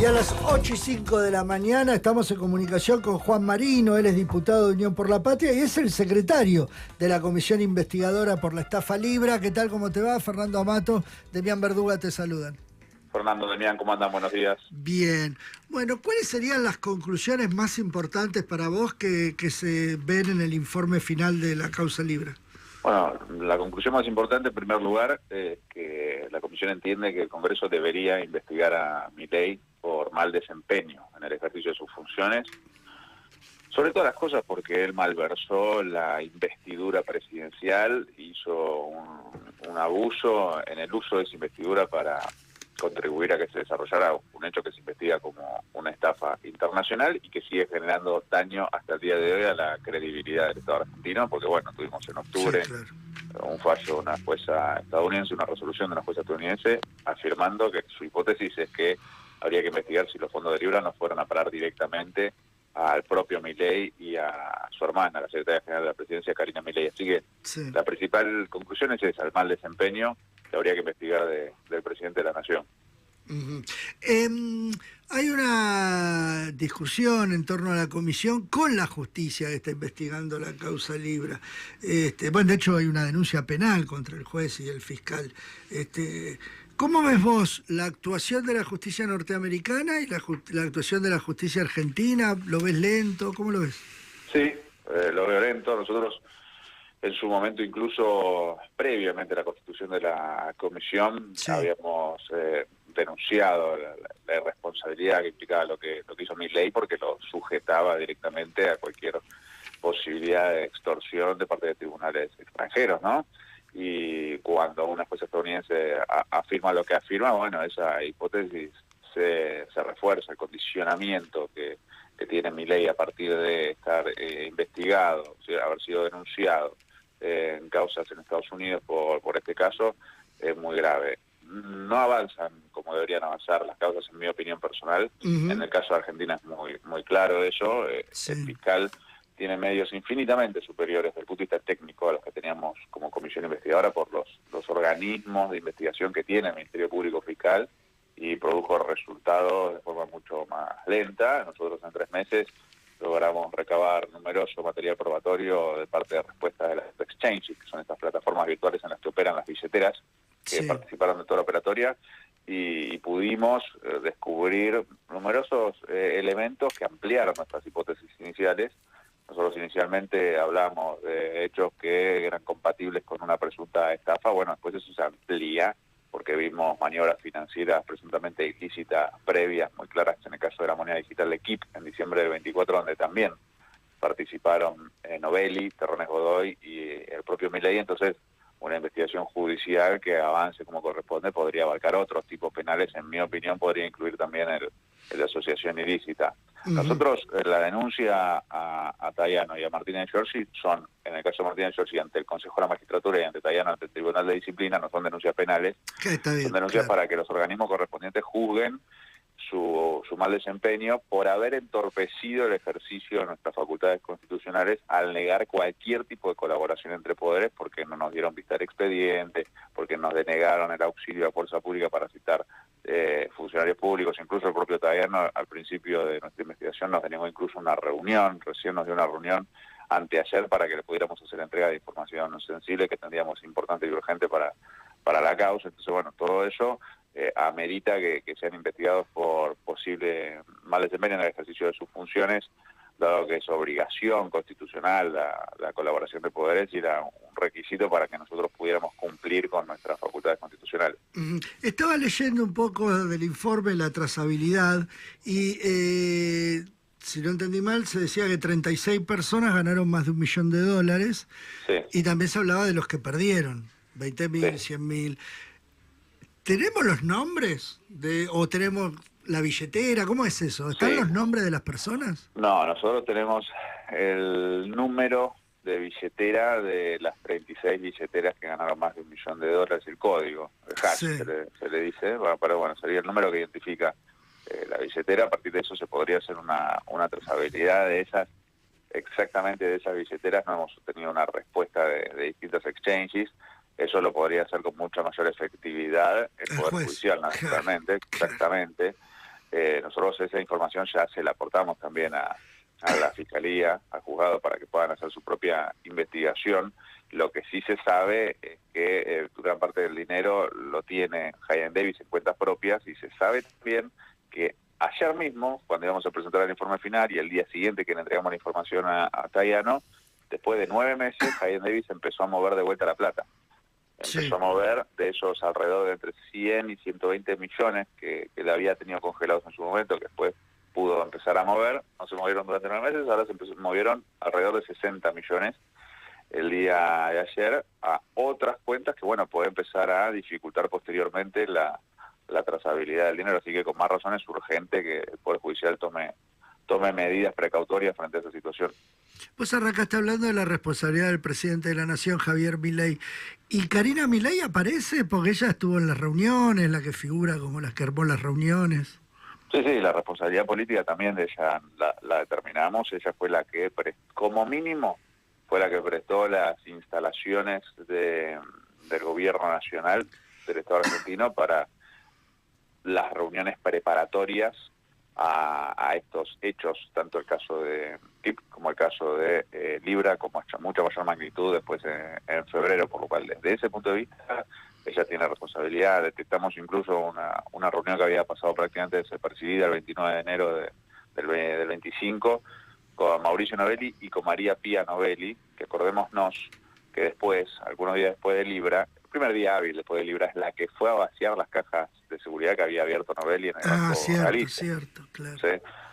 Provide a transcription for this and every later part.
Y a las 8:05 de la mañana estamos en comunicación con Juan Marino. Él es diputado de Unión por la Patria y es el secretario de la Comisión Investigadora por la Estafa Libra. ¿Qué tal? ¿Cómo te va? Fernando Amato, Demián Verduga te saludan. Fernando, Demián, ¿cómo andan? Buenos días. Bien. Bueno, ¿cuáles serían las conclusiones más importantes para vos que se ven en el informe final de la causa Libra? Bueno, la conclusión más importante, en primer lugar, es que la Comisión entiende que el Congreso debería investigar a Milei por mal desempeño en el ejercicio de sus funciones, sobre todas las cosas porque él malversó la investidura presidencial, hizo un abuso en el uso de esa investidura para contribuir a que se desarrollara un hecho que se investiga como una estafa internacional y que sigue generando daño hasta el día de hoy a la credibilidad del Estado argentino, porque bueno, tuvimos en octubre un fallo de una jueza estadounidense, una resolución de una jueza estadounidense afirmando que su hipótesis es que habría que investigar si los fondos de Libra no fueran a parar directamente al propio Milei y a su hermana, la secretaria general de la presidencia, Karina Milei. Así que la principal conclusión es esa, el mal desempeño que habría que investigar del presidente de la Nación. Hay una discusión en torno a la comisión con la justicia que está investigando la causa Libra. Bueno, de hecho hay una denuncia penal contra el juez y el fiscal. ¿Cómo ves vos la actuación de la justicia norteamericana y la actuación de la justicia argentina? ¿Lo ves lento? ¿Cómo lo ves? Sí, lo veo lento. Nosotros en su momento, incluso previamente a la constitución de la comisión, habíamos denunciado la irresponsabilidad que implicaba lo que hizo Milei, porque lo sujetaba directamente a cualquier posibilidad de extorsión de parte de tribunales extranjeros, ¿no? Y cuando una jueza estadounidense afirma lo que afirma, bueno, esa hipótesis se refuerza, el condicionamiento que tiene Milei a partir de estar investigado, o sea, haber sido denunciado en causas en Estados Unidos por este caso, es muy grave. No avanzan como deberían avanzar las causas, en mi opinión personal. En el caso de Argentina es muy claro eso. El fiscal tiene medios infinitamente superiores desde el punto de vista técnico a los que teníamos como comisión investigadora por los organismos de investigación que tiene el Ministerio Público Fiscal, y produjo resultados de forma mucho más lenta. Nosotros en 3 meses logramos recabar numeroso material probatorio de parte de respuestas de las exchanges, que son estas plataformas virtuales en las que operan las billeteras que participaron de toda la operatoria, y pudimos descubrir numerosos elementos que ampliaron nuestras hipótesis iniciales. Nosotros inicialmente hablamos de hechos que eran compatibles con una presunta estafa. Bueno, después eso se amplía porque vimos maniobras financieras presuntamente ilícitas previas, muy claras, en el caso de la moneda digital de Kip, en diciembre del 24, donde también participaron Novelli, Terrones Godoy y el propio Milei. Entonces, una investigación judicial que avance como corresponde podría abarcar otros tipos penales. En mi opinión, podría incluir también el de asociación ilícita. Nosotros, la denuncia a Tayano y a Martínez Giorgi son, en el caso de Martínez Giorgi, ante el Consejo de la Magistratura, y ante Tayano ante el Tribunal de Disciplina, no son denuncias penales, son denuncias para que los organismos correspondientes juzguen su mal desempeño por haber entorpecido el ejercicio de nuestras facultades constitucionales al negar cualquier tipo de colaboración entre poderes, porque no nos dieron vista al expediente, porque nos denegaron el auxilio a fuerza pública para citar funcionarios públicos. Incluso el propio Tayano, al principio de nuestra investigación, nos denegó incluso una reunión, recién nos dio una reunión anteayer para que le pudiéramos hacer entrega de información sensible que tendríamos importante y urgente para la causa. Entonces, bueno, todo eso amerita que sean investigados por posible mal desempeño en el ejercicio de sus funciones, dado que es obligación constitucional la colaboración de poderes y era un requisito para que nosotros pudiéramos cumplir con nuestras facultades constitucionales. Estaba leyendo un poco del informe la trazabilidad y si no entendí mal, se decía que 36 personas ganaron más de $1 millón, y también se hablaba de los que perdieron, 20.000, 100.000. ¿Tenemos los nombres o tenemos la billetera? ¿Cómo es eso? ¿Están los nombres de las personas? No, nosotros tenemos el número de billetera de las 36 billeteras que ganaron más de $1 millón, el código, el hash se le dice, pero bueno, sería el número que identifica la billetera. A partir de eso se podría hacer una trazabilidad de esas, exactamente de esas billeteras. No hemos obtenido una respuesta de distintas exchanges. Eso lo podría hacer con mucha mayor efectividad el Poder Judicial, naturalmente, exactamente. nosotros esa información ya se la aportamos también a la Fiscalía, al juzgado, para que puedan hacer su propia investigación. Lo que sí se sabe es que gran parte del dinero lo tiene Hayden Davis en cuentas propias, y se sabe también que ayer mismo, cuando íbamos a presentar el informe final y el día siguiente que le entregamos la información a Tayano, después de 9 meses, Hayden Davis empezó a mover de vuelta la plata. Empezó a mover de esos alrededor de entre 100 y 120 millones que le había tenido congelados en su momento, que después pudo empezar a mover. No se movieron durante 9 meses, ahora se movieron alrededor de 60 millones el día de ayer a otras cuentas que, bueno, puede empezar a dificultar posteriormente la trazabilidad del dinero. Así que con más razón es urgente que el Poder Judicial tome medidas precautorias frente a esa situación. Vos arrancaste hablando de la responsabilidad del presidente de la Nación, Javier Milei. ¿Y Karina Milei aparece? Porque ella estuvo en las reuniones, la que figura como la que armó las reuniones. Sí, la responsabilidad política también de ella la determinamos. Ella fue la que, como mínimo, fue la que prestó las instalaciones del gobierno nacional del Estado argentino para las reuniones preparatorias a estos hechos, tanto el caso de TIP como el caso de Libra, como mucha mayor magnitud después en febrero, por lo cual desde ese punto de vista ella tiene responsabilidad. Detectamos incluso una reunión que había pasado prácticamente desapercibida el 29 de enero del 25 con Mauricio Novelli y con María Pía Novelli, que acordémonos que después, algunos días después de Libra, el primer día hábil después de Libra, es la que fue a vaciar las cajas de seguridad que había abierto Novelli en el Banco Galicia. Cierto, claro. ¿Sí?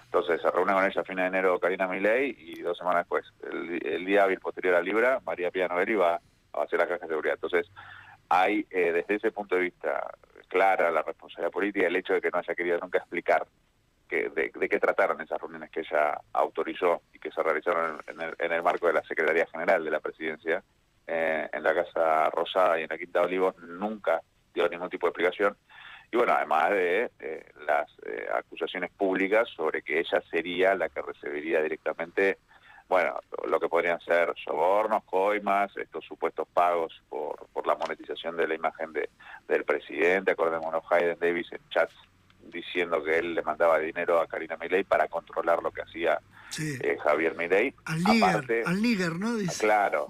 Entonces se reúne con ella a fin de enero Karina Milei, y 2 semanas después, el día hábil posterior a Libra, María Pía Novelli va a vaciar las cajas de seguridad. Entonces hay, desde ese punto de vista, clara la responsabilidad política, el hecho de que no haya querido nunca explicar de qué trataron esas reuniones que ella autorizó y que se realizaron en el marco de la Secretaría General de la Presidencia, en la Casa Rosada y en la Quinta de Olivos. Nunca dio ningún tipo de explicación. Y bueno, además de las acusaciones públicas sobre que ella sería la que recibiría directamente, bueno, lo que podrían ser sobornos, coimas, estos supuestos pagos por la monetización de la imagen del presidente. Acordémonos, Hayden Davis en chats diciendo que él le mandaba dinero a Karina Milei para controlar lo que hacía Javier Milei. Al níger, ¿no? Dice. Claro,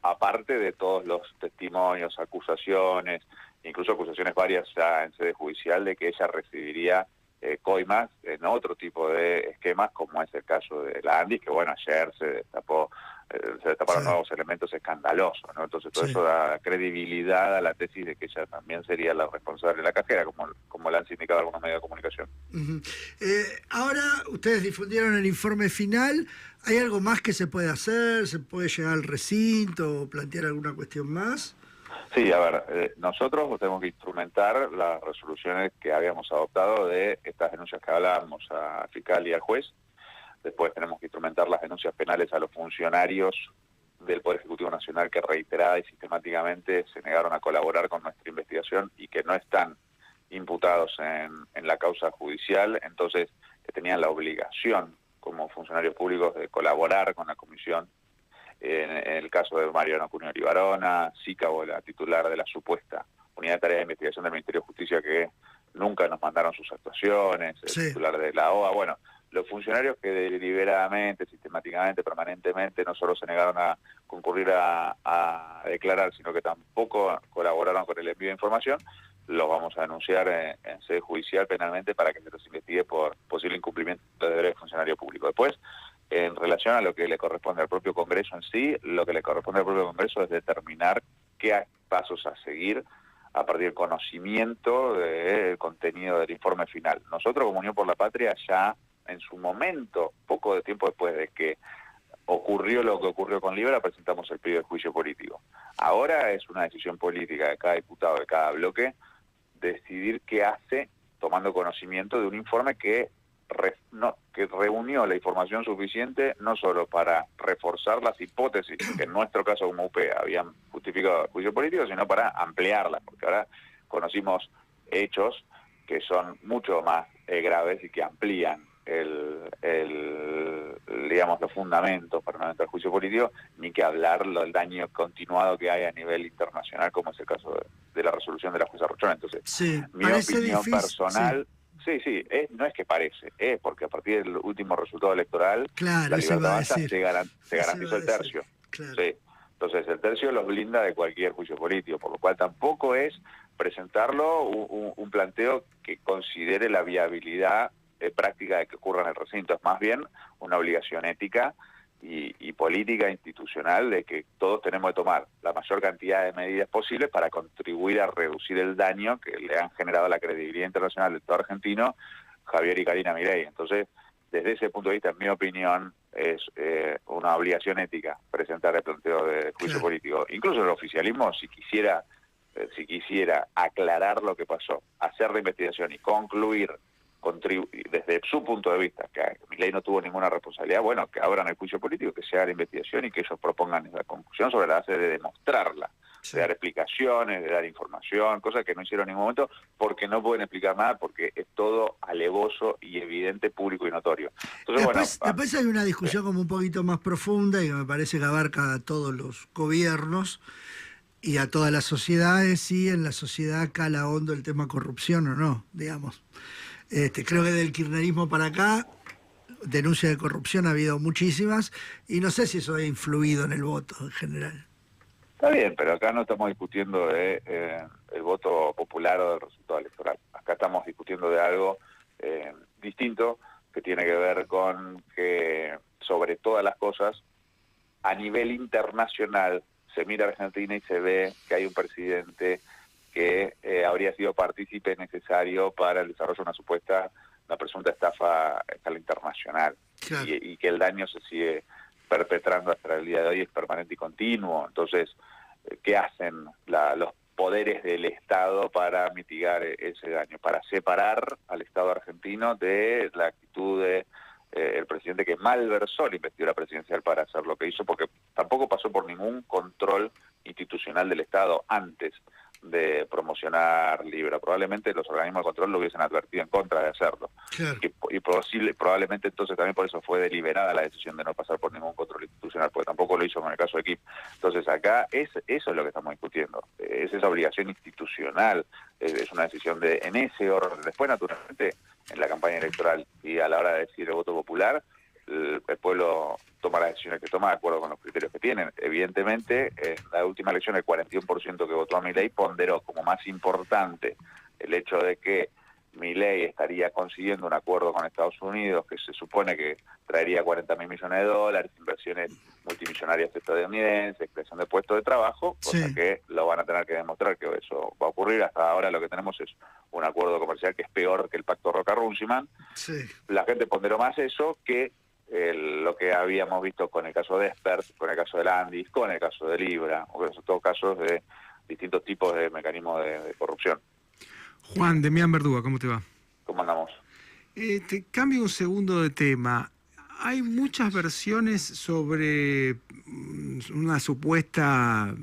aparte de todos los testimonios, acusaciones, incluso acusaciones varias ya en sede judicial de que ella recibiría coimas en otro tipo de esquemas, como es el caso de la Andy, que bueno, ayer se destaparon nuevos elementos escandalosos, ¿no? Entonces todo eso da credibilidad a la tesis de que ella también sería la responsable de la cajera, como la han sindicado algunos medios de comunicación. Ahora ustedes difundieron el informe final. ¿Hay algo más que se puede hacer? ¿Se puede llegar al recinto o plantear alguna cuestión más? Sí, a ver, nosotros tenemos que instrumentar las resoluciones que habíamos adoptado de estas denuncias que hablábamos al fiscal y al juez. Después tenemos que instrumentar las denuncias penales a los funcionarios del Poder Ejecutivo Nacional que reiterada y sistemáticamente se negaron a colaborar con nuestra investigación y que no están imputados en la causa judicial, entonces que tenían la obligación como funcionarios públicos de colaborar con la comisión. En el caso de Mariano Cunio Libarona, Sícabo, la titular de la supuesta Unidad de Tarea de Investigación del Ministerio de Justicia, que nunca nos mandaron sus actuaciones, el titular de la OA, bueno, los funcionarios que deliberadamente, sistemáticamente, permanentemente, no solo se negaron a concurrir a declarar, sino que tampoco colaboraron con el envío de información, los vamos a denunciar en sede judicial penalmente para que se los investigue por posible incumplimiento de deberes de funcionario público. Después, en relación a lo que le corresponde al propio Congreso en sí, lo que le corresponde al propio Congreso es determinar qué pasos a seguir a partir del conocimiento del contenido del informe final. Nosotros, como Unión por la Patria, ya en su momento, poco de tiempo después de que ocurrió lo que ocurrió con Libra, presentamos el pedido de juicio político. Ahora es una decisión política de cada diputado, de cada bloque, decidir qué hace tomando conocimiento de un informe que reunió la información suficiente no solo para reforzar las hipótesis que en nuestro caso como UP habían justificado el juicio político, sino para ampliarlas, porque ahora conocimos hechos que son mucho más graves y que amplían digamos, los fundamentos para no entrar al juicio político, ni que hablar del daño continuado que hay a nivel internacional, como es el caso de la resolución de la jueza Rochona. Entonces, mi opinión personal Sí, no es que parece, es porque a partir del último resultado electoral, claro, la libertad avanza, se garantizó el tercio. Claro. Sí. Entonces el tercio los blinda de cualquier juicio político, por lo cual tampoco es presentarlo un planteo que considere la viabilidad práctica de que ocurra en el recinto, es más bien una obligación ética y política institucional de que todos tenemos que tomar la mayor cantidad de medidas posibles para contribuir a reducir el daño que le han generado a la credibilidad internacional del Estado argentino Javier y Karina Milei. Entonces, desde ese punto de vista, en mi opinión, es una obligación ética presentar el planteo de juicio político. Incluso el oficialismo, si quisiera aclarar lo que pasó, hacer la investigación y concluir desde su punto de vista, que Milei no tuvo ninguna responsabilidad, bueno, que abran el juicio político, que se haga la investigación y que ellos propongan esa conclusión sobre la base de demostrarla, de dar explicaciones, de dar información, cosas que no hicieron en ningún momento, porque no pueden explicar nada, porque es todo alevoso y evidente, público y notorio. Entonces, después hay una discusión como un poquito más profunda y que me parece que abarca a todos los gobiernos y a todas las sociedades, si en la sociedad cala hondo el tema corrupción o no, digamos. Creo que del kirchnerismo para acá, denuncias de corrupción ha habido muchísimas, y no sé si eso ha influido en el voto en general. Está bien, pero acá no estamos discutiendo de el voto popular o del resultado electoral. Acá estamos discutiendo de algo distinto, que tiene que ver con que, sobre todas las cosas, a nivel internacional, se mira a Argentina y se ve que hay un presidente que habría sido partícipe necesario para el desarrollo de una presunta estafa a escala internacional. Claro. Y que el daño se sigue perpetrando hasta el día de hoy, es permanente y continuo. Entonces, ¿qué hacen los poderes del Estado para mitigar ese daño? Para separar al Estado argentino de la actitud de el presidente que malversó la investidura presidencial para hacer lo que hizo, porque tampoco pasó por ningún control institucional del Estado antes de promocionar Libra. Probablemente los organismos de control lo hubiesen advertido en contra de hacerlo. Claro. Y probablemente entonces también por eso fue deliberada la decisión de no pasar por ningún control institucional, porque tampoco lo hizo con el caso de Kip. Entonces acá eso es lo que estamos discutiendo. Es esa obligación institucional, es una decisión en ese orden. Después, naturalmente, en la campaña electoral y a la hora de decir el voto popular, el pueblo toma las decisiones que toma de acuerdo con los criterios que tienen. Evidentemente, en la última elección el 41% que votó a Milei ponderó como más importante el hecho de que Milei estaría consiguiendo un acuerdo con Estados Unidos que se supone que traería 40.000 millones de dólares, inversiones multimillonarias estadounidenses, creación de puestos de trabajo, cosa que lo van a tener que demostrar que eso va a ocurrir. Hasta ahora lo que tenemos es un acuerdo comercial que es peor que el pacto Roca-Runciman. La gente ponderó más eso que lo que habíamos visto con el caso de Expert, con el caso de Landis, con el caso de Libra, o son todos casos de distintos tipos de mecanismos de corrupción. Juan, Demián Verduga, ¿cómo te va? ¿Cómo andamos? Te cambio un segundo de tema. Hay muchas versiones sobre una supuesta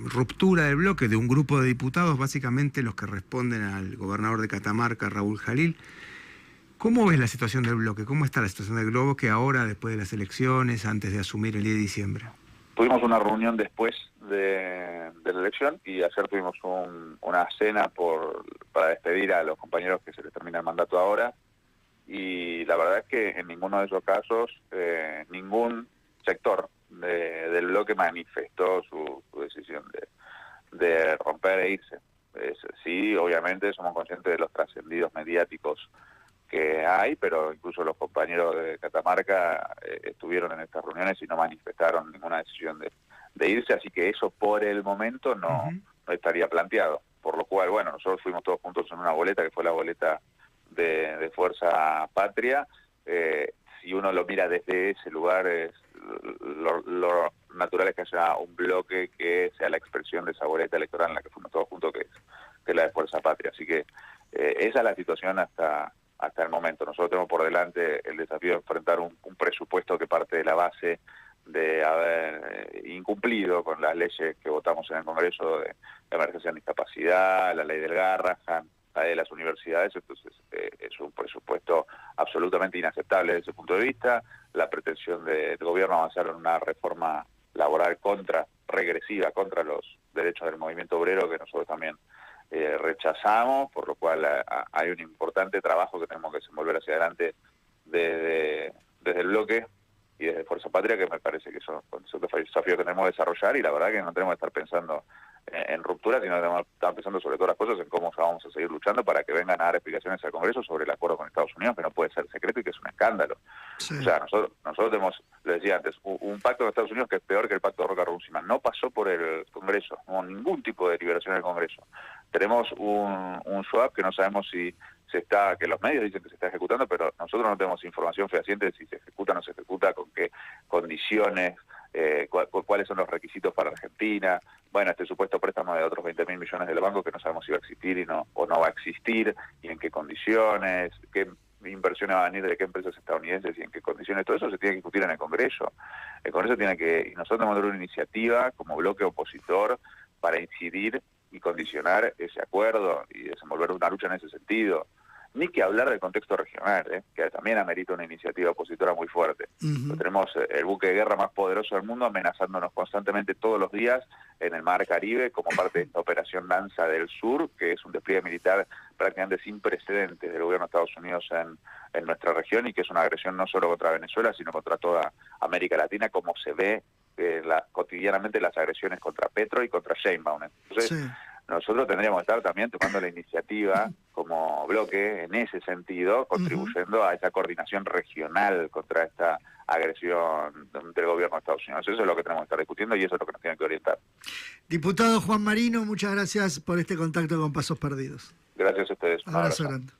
ruptura del bloque de un grupo de diputados, básicamente los que responden al gobernador de Catamarca, Raúl Jalil. ¿Cómo ves la situación del bloque? ¿Cómo está la situación del Globo que ahora, después de las elecciones, antes de asumir el 10 de diciembre? Tuvimos una reunión después de la elección y ayer tuvimos una cena para despedir a los compañeros que se les termina el mandato ahora, y la verdad es que en ninguno de esos casos ningún sector del bloque manifestó su decisión de romper e irse. Sí, obviamente somos conscientes de los trascendidos mediáticos que hay, pero incluso los compañeros de Catamarca estuvieron en estas reuniones y no manifestaron ninguna decisión de irse, así que eso por el momento no estaría planteado. Por lo cual, bueno, nosotros fuimos todos juntos en una boleta, que fue la boleta de Fuerza Patria. Si uno lo mira desde ese lugar, lo natural es que haya un bloque que sea la expresión de esa boleta electoral en la que fuimos todos juntos, que es la de Fuerza Patria. Así que esa es la situación hasta el momento. Nosotros tenemos por delante el desafío de enfrentar un presupuesto que parte de la base de haber incumplido con las leyes que votamos en el Congreso de emergencia en discapacidad, la ley del Garrahan, la de las universidades. Entonces es un presupuesto absolutamente inaceptable desde ese punto de vista. La pretensión del gobierno avanzar en una reforma laboral regresiva contra los derechos del movimiento obrero, que nosotros también rechazamos, por lo cual hay un importante trabajo que tenemos que desenvolver hacia adelante desde el bloque y desde Fuerza Patria, que me parece que son desafíos que tenemos que desarrollar, y la verdad que no tenemos que estar pensando en ruptura, sino que tenemos que estar pensando sobre todas las cosas en cómo vamos a seguir luchando para que vengan a dar explicaciones al Congreso sobre el acuerdo con Estados Unidos, que no puede ser secreto y que es un escándalo. Sí. O sea, nosotros tenemos, lo decía antes, un pacto con Estados Unidos que es peor que el pacto de Roca-Runciman. No pasó por el Congreso, no hubo ningún tipo de deliberación en el Congreso. Tenemos un swap que no sabemos si que los medios dicen que se está ejecutando, pero nosotros no tenemos información fehaciente de si se ejecuta o no se ejecuta, con qué condiciones, cuáles son los requisitos para Argentina. Bueno, este supuesto préstamo de otros 20.000 millones del banco que no sabemos si va a existir o no va a existir, y en qué condiciones, qué inversiones van a venir de qué empresas estadounidenses y en qué condiciones. Todo eso se tiene que discutir en el Congreso. El Congreso tiene que, y nosotros tenemos que tener una iniciativa como bloque opositor para incidir y condicionar ese acuerdo y desenvolver una lucha en ese sentido. Ni que hablar del contexto regional, que también amerita una iniciativa opositora muy fuerte. Tenemos el buque de guerra más poderoso del mundo amenazándonos constantemente todos los días en el Mar Caribe como parte de esta operación Lanza del Sur, que es un despliegue militar prácticamente sin precedentes del gobierno de Estados Unidos en nuestra región, y que es una agresión no solo contra Venezuela, sino contra toda América Latina, como se ve cotidianamente las agresiones contra Petro y contra Sheinbaum. Entonces, sí, nosotros tendríamos que estar también tomando la iniciativa como bloque en ese sentido, contribuyendo a esa coordinación regional contra esta agresión del gobierno de Estados Unidos. Eso es lo que tenemos que estar discutiendo y eso es lo que nos tiene que orientar. Diputado Juan Marino, muchas gracias por este contacto con Pasos Perdidos. Gracias a ustedes. Un abrazo grande.